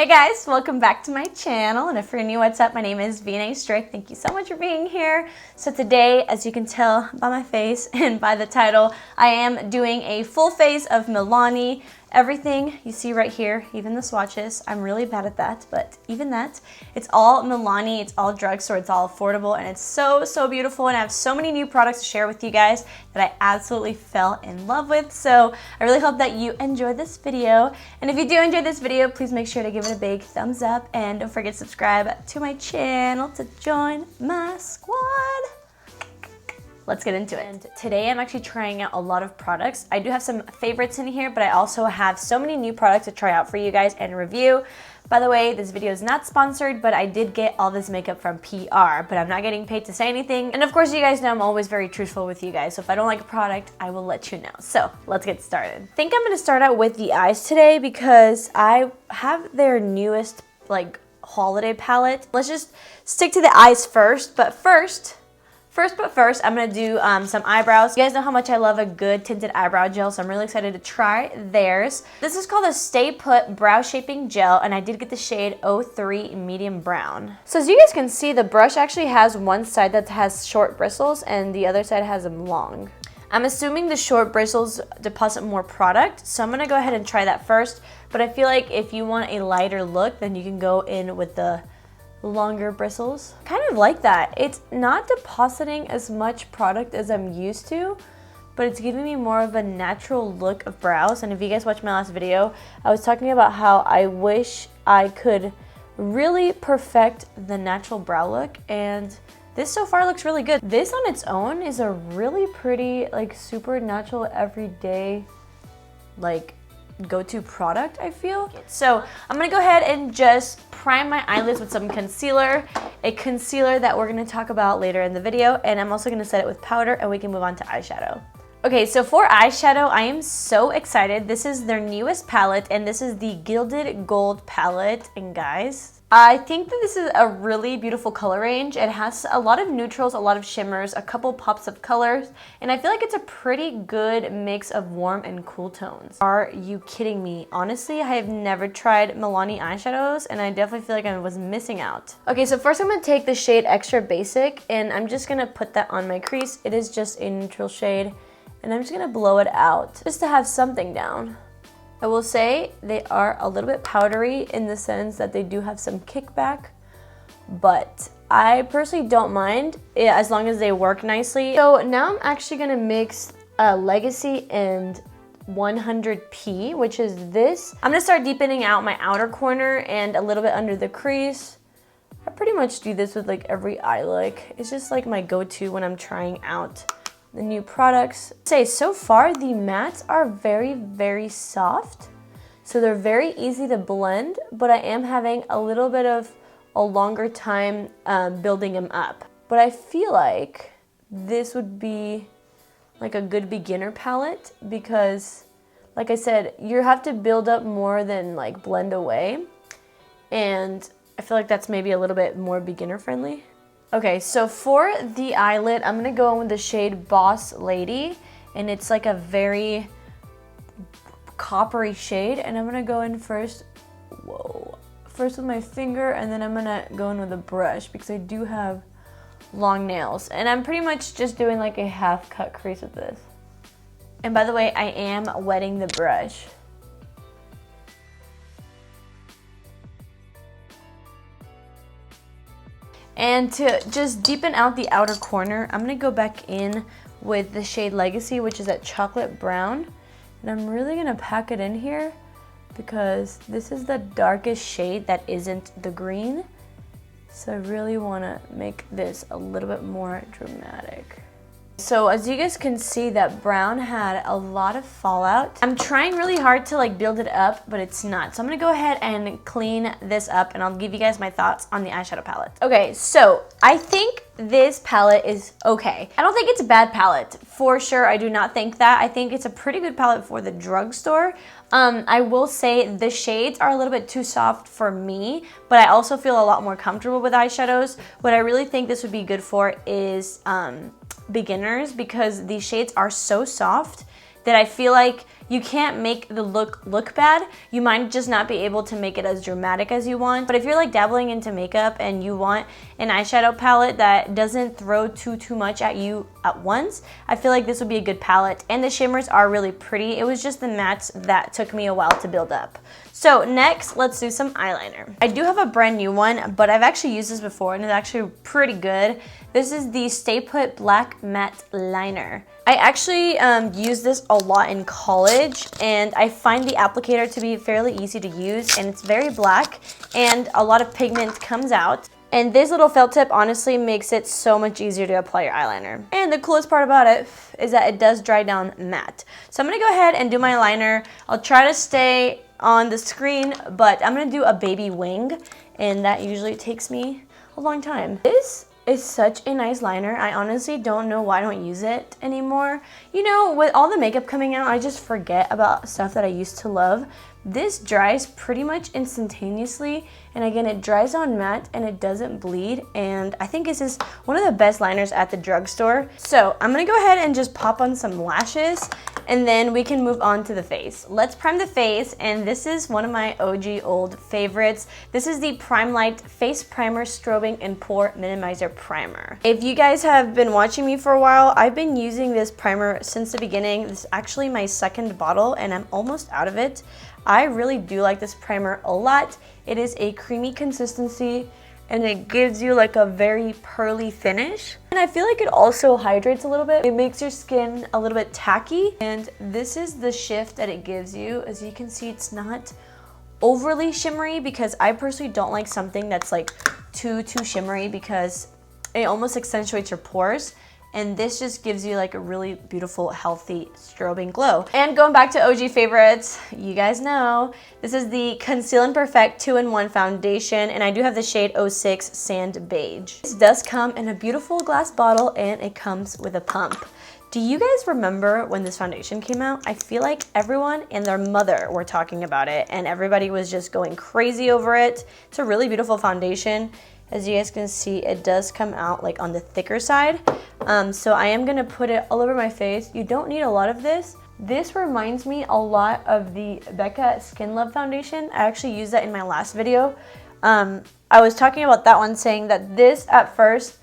Hey guys, welcome back to my channel, and if you're new, what's up? My name is vianney.strick. Thank you so much for being here. So today, as you can tell by my face and by the title, I am doing a full face of Milani. Everything you see right here, even the swatches, I'm really bad at that, but even that, it's all Milani, it's all drugstore, it's all affordable, and it's so beautiful, and I have so many new products to share with you guys that I absolutely fell in love with. So I really hope that you enjoyed this video, and if you do enjoy this video, please make sure to give it a big thumbs up, and don't forget to subscribe to my channel to join my squad. Let's get into it. And today I'm actually trying out a lot of products. I do have some favorites in here, but I also have so many new products to try out for you guys and review. By the way, this video is not sponsored, but I did get all this makeup from PR, but I'm not getting paid to say anything. And of course, you guys know I'm always very truthful with you guys. So if I don't like a product, I will let you know. So let's get started. I think I'm gonna start out with the eyes today because I have their newest holiday palette. Let's just stick to the eyes first, but first, I'm gonna do some eyebrows. You guys know how much I love a good tinted eyebrow gel, so I'm really excited to try theirs. This is called a Stay Put Brow Shaping Gel, and I did get the shade 03 Medium Brown. So as you guys can see, the brush actually has one side that has short bristles, and the other side has them long. I'm assuming the short bristles deposit more product, so I'm gonna go ahead and try that first, but I feel like if you want a lighter look, then you can go in with the longer bristles. Kind of like that. It's not depositing as much product as I'm used to, but it's giving me more of a natural look of brows. And if you guys watched my last video, I was talking about how I wish I could really perfect the natural brow look, and this so far looks really good. This on its own is a really pretty, super natural, everyday, go-to product, I feel. So I'm gonna go ahead and just prime my eyelids with some concealer, a concealer that we're gonna talk about later in the video, and I'm also gonna set it with powder, and we can move on to eyeshadow. Okay, so for eyeshadow, I am so excited. This is their newest palette, and this is the Gilded Gold palette, and guys, I think that this is a really beautiful color range. It has a lot of neutrals, a lot of shimmers, a couple pops of colors, and I feel like it's a pretty good mix of warm and cool tones. Are you kidding me? Honestly, I have never tried Milani eyeshadows, and I definitely feel like I was missing out. Okay, so first I'm gonna take the shade Extra Basic, and I'm just gonna put that on my crease. It is just a neutral shade, and I'm just gonna blow it out just to have something down. I will say they are a little bit powdery in the sense that they do have some kickback, but I personally don't mind it as long as they work nicely. So now I'm actually gonna mix Legacy and 100p, which is this. I'm gonna start deepening out my outer corner and a little bit under the crease. I pretty much do this with every eye look. It's just my go-to when I'm trying out the new products. So far the mattes are very soft, so they're very easy to blend, but I am having a little bit of a longer time building them up. But I feel like this would be a good beginner palette because, like I said, you have to build up more than blend away, and I feel like that's maybe a little bit more beginner friendly. Okay, so for the eyelid, I'm gonna go in with the shade Boss Lady, and it's a very coppery shade, and I'm gonna go in first with my finger, and then I'm gonna go in with a brush because I do have long nails, and I'm pretty much just doing a half cut crease with this. And by the way, I am wetting the brush. And to just deepen out the outer corner, I'm gonna go back in with the shade Legacy, which is that chocolate brown. And I'm really gonna pack it in here because this is the darkest shade that isn't the green. So I really wanna make this a little bit more dramatic. So as you guys can see, that brown had a lot of fallout. I'm trying really hard to build it up, but it's not. So I'm gonna go ahead and clean this up, and I'll give you guys my thoughts on the eyeshadow palette. Okay, so I think this palette is okay. I don't think it's a bad palette. For sure, I do not think that. I think it's a pretty good palette for the drugstore. I will say the shades are a little bit too soft for me, but I also feel a lot more comfortable with eyeshadows. What I really think this would be good for is beginners, because these shades are so soft that I feel like you can't make the look bad. You might just not be able to make it as dramatic as you want. But if you're like dabbling into makeup and you want an eyeshadow palette that doesn't throw too much at you at once, I feel like this would be a good palette. And the shimmers are really pretty. It was just the mattes that took me a while to build up. So next, let's do some eyeliner. I do have a brand new one, but I've actually used this before and it's actually pretty good. This is the Stay Put Black Matte Liner. I actually used this a lot in college, and I find the applicator to be fairly easy to use, and it's very black and a lot of pigment comes out. And this little felt tip honestly makes it so much easier to apply your eyeliner. And the coolest part about it is that it does dry down matte. So I'm gonna go ahead and do my liner. I'll try to stay on the screen, but I'm gonna do a baby wing, and that usually takes me a long time. This is such a nice liner. I honestly don't know why I don't use it anymore. You know, with all the makeup coming out, I just forget about stuff that I used to love. This dries pretty much instantaneously, and again, it dries on matte and it doesn't bleed, and I think this is one of the best liners at the drugstore. So I'm gonna go ahead and just pop on some lashes, and then we can move on to the face. Let's prime the face, and this is one of my OG old favorites. This is the Prime Light Face Primer Strobing and Pore Minimizer Primer. If you guys have been watching me for a while, I've been using this primer since the beginning. This is actually my second bottle, and I'm almost out of it. I really do like this primer a lot. It is a creamy consistency and it gives you like a very pearly finish. And I feel like it also hydrates a little bit. It makes your skin a little bit tacky. And this is the shift that it gives you. As you can see, it's not overly shimmery because I personally don't like something that's like too shimmery because it almost accentuates your pores. And this just gives you like a really beautiful, healthy, strobing glow. And going back to OG favorites, you guys know, this is the Conceal and Perfect 2-in-1 foundation, and I do have the shade 06 Sand Beige. This does come in a beautiful glass bottle, and it comes with a pump. Do you guys remember when this foundation came out? I feel like everyone and their mother were talking about it, and everybody was just going crazy over it. It's a really beautiful foundation. As you guys can see, it does come out like on the thicker side. So I am gonna put it all over my face. You don't need a lot of this. This reminds me a lot of the Becca Skin Love foundation. I actually used that in my last video. I was talking about that one, saying that this at first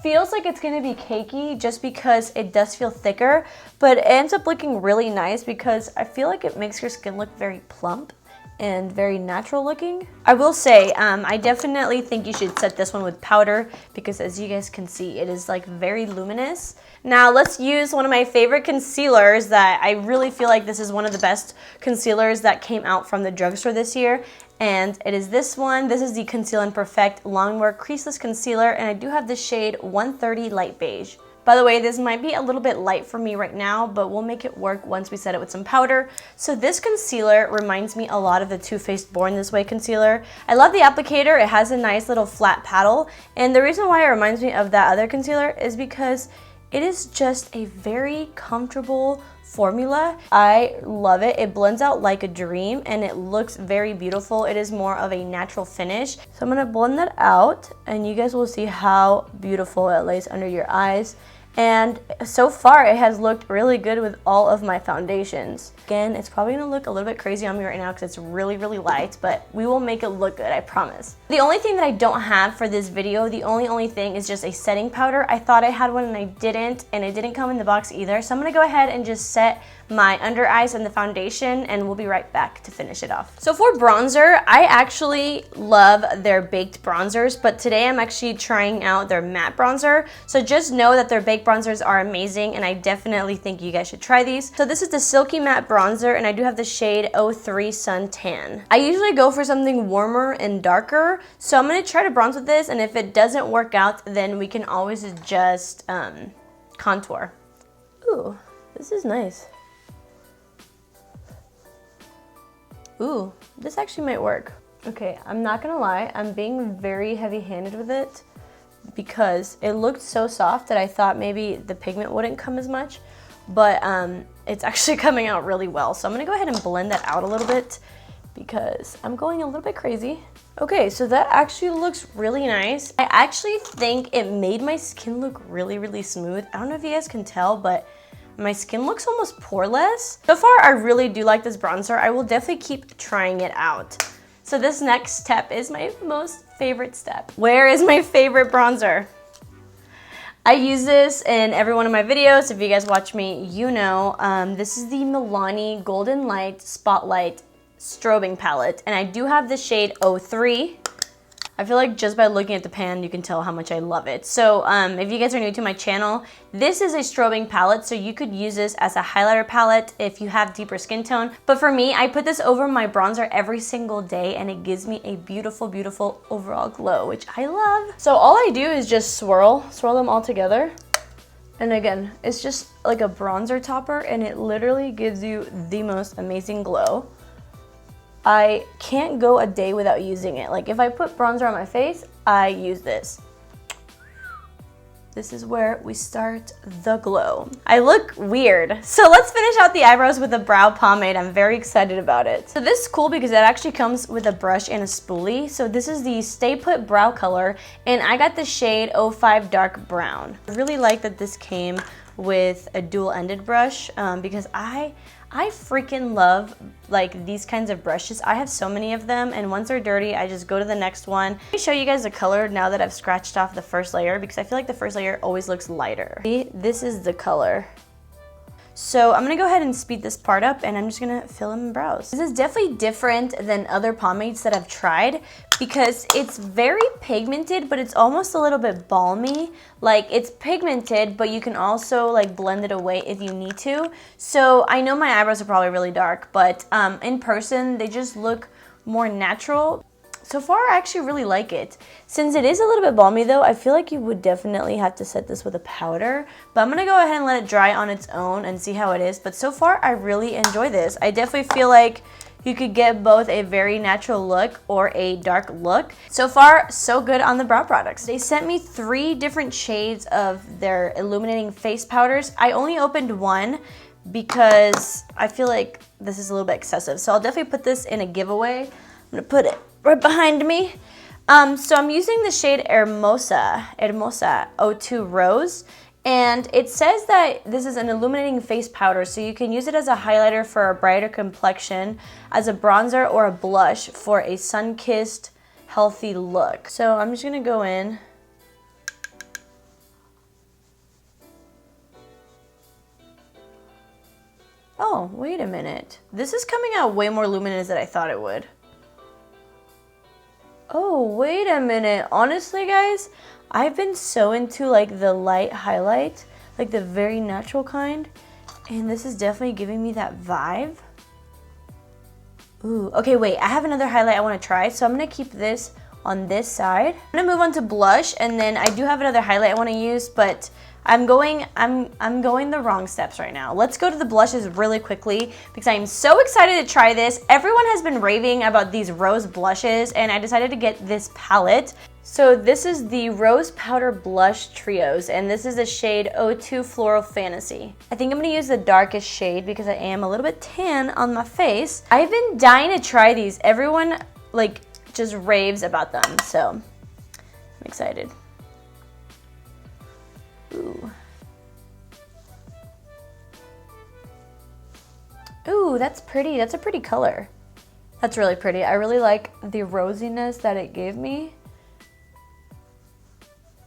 feels like it's gonna be cakey just because it does feel thicker, but it ends up looking really nice because I feel like it makes your skin look very plump and very natural looking. I will say, I definitely think you should set this one with powder because as you guys can see, it is like very luminous. Now let's use one of my favorite concealers that I really feel like this is one of the best concealers that came out from the drugstore this year. And it is this one. This is the Conceal and Perfect Longwear Creaseless Concealer, and I do have the shade 130 Light Beige. By the way, this might be a little bit light for me right now, but we'll make it work once we set it with some powder. So this concealer reminds me a lot of the Too Faced Born This Way concealer. I love the applicator. It has a nice little flat paddle, and the reason why it reminds me of that other concealer is because it is just a very comfortable formula. I love it. It blends out like a dream and it looks very beautiful. It is more of a natural finish. So I'm gonna blend that out and you guys will see how beautiful it lays under your eyes. And so far it has looked really good with all of my foundations. Again, it's probably gonna look a little bit crazy on me right now because it's really light, but we will make it look good, I promise. The only thing that I don't have for this video, the only thing is just a setting powder. I thought I had one and I didn't, and it didn't come in the box either. So I'm gonna go ahead and just set my under eyes and the foundation, and we'll be right back to finish it off. So for bronzer, I actually love their baked bronzers, but today I'm actually trying out their matte bronzer. So just know that their baked bronzers are amazing, and I definitely think you guys should try these. So this is the Silky Matte Bronzer, and I do have the shade 03 Sun Tan. I usually go for something warmer and darker, so I'm gonna try to bronze with this, and if it doesn't work out, then we can always just contour. Ooh, this is nice. Ooh, this actually might work. Okay, I'm not gonna lie, I'm being very heavy-handed with it because it looked so soft that I thought maybe the pigment wouldn't come as much, but it's actually coming out really well. So I'm gonna go ahead and blend that out a little bit because I'm going a little bit crazy. Okay, so that actually looks really nice. I actually think it made my skin look really smooth. I don't know if you guys can tell, but My skin looks almost poreless. So far, I really do like this bronzer. I will definitely keep trying it out. So this next step is my most favorite step. Where is my favorite bronzer? I use this in every one of my videos. If you guys watch me, you know. This is the Milani Golden Light Spotlight Strobing palette, and I do have the shade 03. I feel like just by looking at the pan, you can tell how much I love it. So if you guys are new to my channel, this is a strobing palette, so you could use this as a highlighter palette if you have deeper skin tone. But for me, I put this over my bronzer every single day, and it gives me a beautiful, beautiful overall glow, which I love. So all I do is just swirl them all together. And again, it's just like a bronzer topper, and it literally gives you the most amazing glow. I can't go a day without using it. Like if I put bronzer on my face, I use this. This is where we start the glow. I look weird. So let's finish out the eyebrows with a brow pomade. I'm very excited about it. So this is cool because it actually comes with a brush and a spoolie. So this is the Stay Put brow color, and I got the shade 05 Dark Brown. I really like that this came with a dual-ended brush because I freaking love like these kinds of brushes. I have so many of them, and once they're dirty, I just go to the next one. Let me show you guys the color now that I've scratched off the first layer, because I feel like the first layer always looks lighter. See, this is the color. So I'm gonna go ahead and speed this part up, and I'm just gonna fill in my brows. This is definitely different than other pomades that I've tried because it's very pigmented, but it's almost a little bit balmy. Like it's pigmented, but you can also like blend it away if you need to. So I know my eyebrows are probably really dark, but in person, they just look more natural. So far, I actually really like it. Since it is a little bit balmy though, I feel like you would definitely have to set this with a powder, but I'm gonna go ahead and let it dry on its own and see how it is. But so far, I really enjoy this. I definitely feel like you could get both a very natural look or a dark look. So far, so good on the brow products. They sent me 3 different shades of their illuminating face powders. I only opened one because I feel like this is a little bit excessive. So I'll definitely put this in a giveaway. I'm gonna put it right behind me. So I'm using the shade Hermosa 02 Rose, and it says that this is an illuminating face powder, so you can use it as a highlighter for a brighter complexion, as a bronzer, or a blush for a sun-kissed, healthy look. So I'm just gonna go in. Oh, wait a minute. This is coming out way more luminous than I thought it would. Oh, wait a minute. Honestly, guys, I've been so into like the light highlight, like the very natural kind, and this is definitely giving me that vibe. Ooh, okay, wait, I have another highlight I want to try, so I'm going to keep this on this side. I'm going to move on to blush, and then I do have another highlight I want to use, but I'm going the wrong steps right now. Let's go to the blushes really quickly because I'm so excited to try this. Everyone has been raving about these rose blushes, and I decided to get this palette. So this is the Rose Powder Blush Trios, and this is the shade 02 Floral Fantasy. I think I'm gonna use the darkest shade because I am a little bit tan on my face. I've been dying to try these. Everyone like just raves about them, so I'm excited. Ooh. Ooh, that's pretty. That's a pretty color. That's really pretty. I really like the rosiness that it gave me.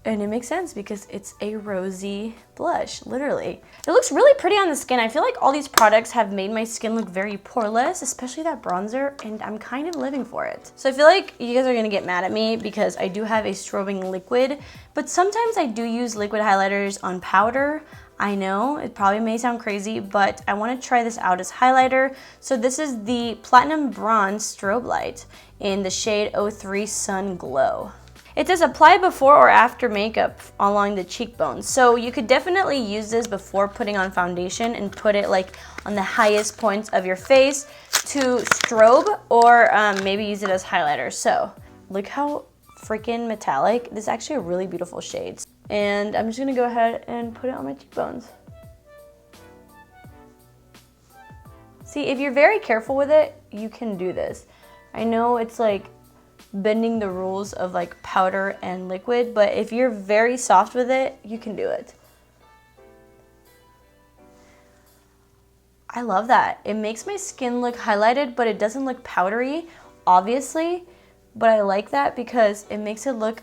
And it makes sense because it's a rosy blush, literally. It looks really pretty on the skin. I feel like all these products have made my skin look very poreless, especially that bronzer, and I'm kind of living for it. So I feel like you guys are gonna get mad at me because I do have a strobing liquid, but sometimes I do use liquid highlighters on powder. I know, it probably may sound crazy, but I wanna try this out as highlighter. So this is the Platinum Bronze Strobe Light in the shade 03 Sun Glow. It says apply before or after makeup along the cheekbones. So you could definitely use this before putting on foundation and put it like on the highest points of your face to strobe, or maybe use it as highlighter. So look how freaking metallic. This is actually a really beautiful shade. And I'm just gonna go ahead and put it on my cheekbones. See, if you're very careful with it, you can do this. I know it's like bending the rules of like powder and liquid, but if you're very soft with it, you can do it. I love that. It makes my skin look highlighted, but it doesn't look powdery, obviously. But I like that because it makes it look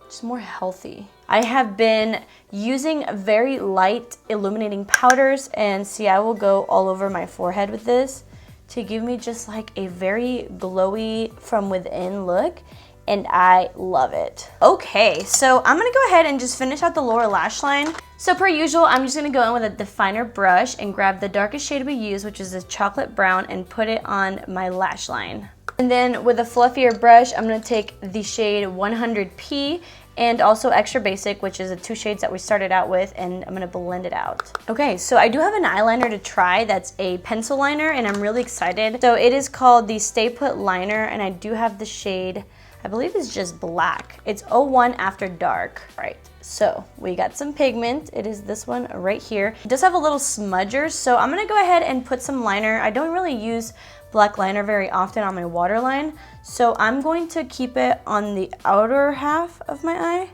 just more healthy. I have been using very light illuminating powders, and see, I will go all over my forehead with this to give me just like a very glowy from within look, and I love it. Okay, so I'm gonna go ahead and just finish out the lower lash line. So per usual, I'm just gonna go in with a definer brush and grab the darkest shade we use, which is this chocolate brown, and put it on my lash line. And then with a fluffier brush, I'm gonna take the shade 100P and also Extra Basic, which is the 2 shades that we started out with, and I'm gonna blend it out. Okay, so I do have an eyeliner to try that's a pencil liner, and I'm really excited. So it is called the Stay Put Liner, and I do have the shade, I believe it's just black. It's 01 After Dark. Right, so we got some pigment. It is this one right here. It does have a little smudger, so I'm gonna go ahead and put some liner. I don't really use black liner very often on my waterline, so I'm going to keep it on the outer half of my eye.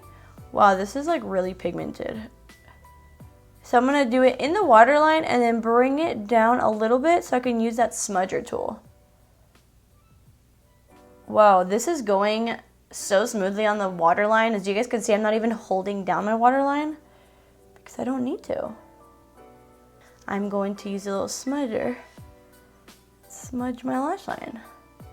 Wow, this is like really pigmented. So I'm gonna do it in the waterline and then bring it down a little bit so I can use that smudger tool. Wow, this is going so smoothly on the waterline. As you guys can see, I'm not even holding down my waterline because I don't need to. I'm going to use a little smudger. Smudge my lash line.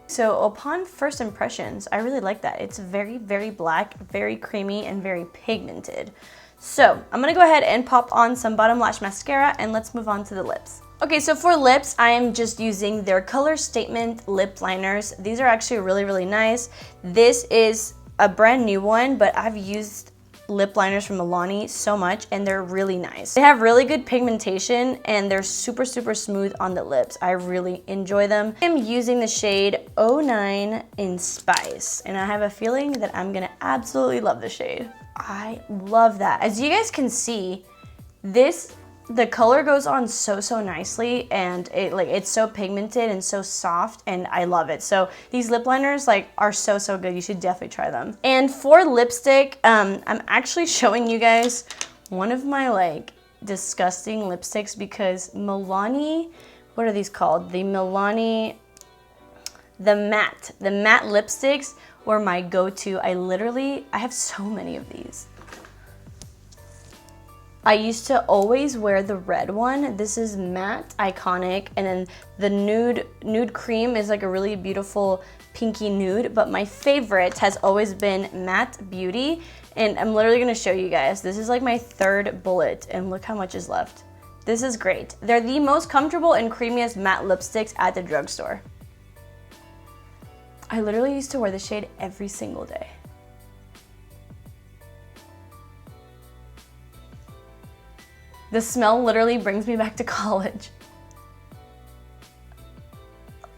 So upon first impressions, I really like that. It's very, very black, very creamy, and very pigmented. So I'm gonna go ahead and pop on some bottom lash mascara, and let's move on to the lips. Okay, so for lips, I am just using their Color Statement lip liners. These are actually really, really nice. This is a brand new one, but I've used lip liners from Milani so much, and they're really nice. They have really good pigmentation, and they're super, super smooth on the lips. I really enjoy them. I'm using the shade 09 in Spice, and I have a feeling that I'm gonna absolutely love the shade. I love that. As you guys can see, the color goes on so, so nicely, and it's so pigmented and so soft, and I love it. So these lip liners are so, so good. You should definitely try them. And for lipstick, I'm actually showing you guys one of my disgusting lipsticks, because Milani, what are these called? The Milani, the matte lipsticks were my go-to. I have so many of these. I used to always wear the red one. This is matte, iconic, and then the nude cream is like a really beautiful pinky nude, but my favorite has always been Matte Beauty, and I'm literally gonna show you guys. This is like my 3rd bullet, and look how much is left. This is great. They're the most comfortable and creamiest matte lipsticks at the drugstore. I literally used to wear the shade every single day. The smell literally brings me back to college.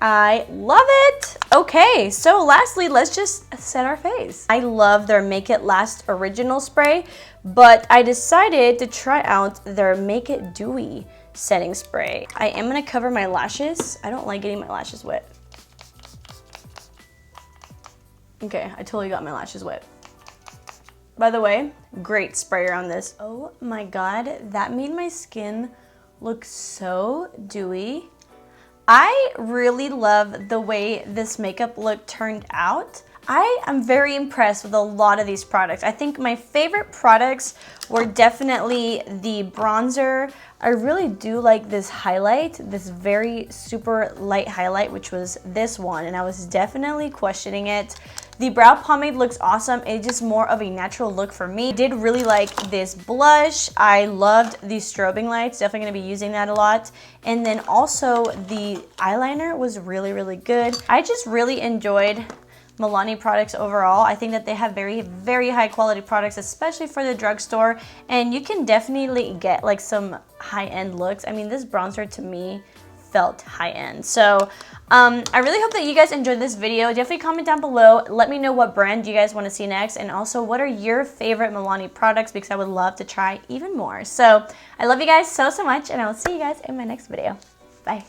I love it. Okay, so lastly, let's just set our face. I love their Make It Last Original Spray, but I decided to try out their Make It Dewy Setting Spray. I am gonna cover my lashes. I don't like getting my lashes wet. Okay, I totally got my lashes wet. By the way, great sprayer on this. Oh my God, that made my skin look so dewy. I really love the way this makeup look turned out. I am very impressed with a lot of these products. I think my favorite products were definitely the bronzer. I really do like this highlight, this very super light highlight, which was this one, and I was definitely questioning it. The brow pomade looks awesome. It's just more of a natural look for me. I did really like this blush. I loved the strobing lights. Definitely gonna be using that a lot. And then also the eyeliner was really, really good. I just really enjoyed Milani products overall. I think that they have very, very high quality products, especially for the drugstore. And you can definitely get some high-end looks. I mean, this bronzer to me felt high-end. So I really hope that you guys enjoyed this video. Definitely comment down below. Let me know what brand you guys want to see next, and also what are your favorite Milani products, because I would love to try even more. So I love you guys so, so much, and I will see you guys in my next video. Bye.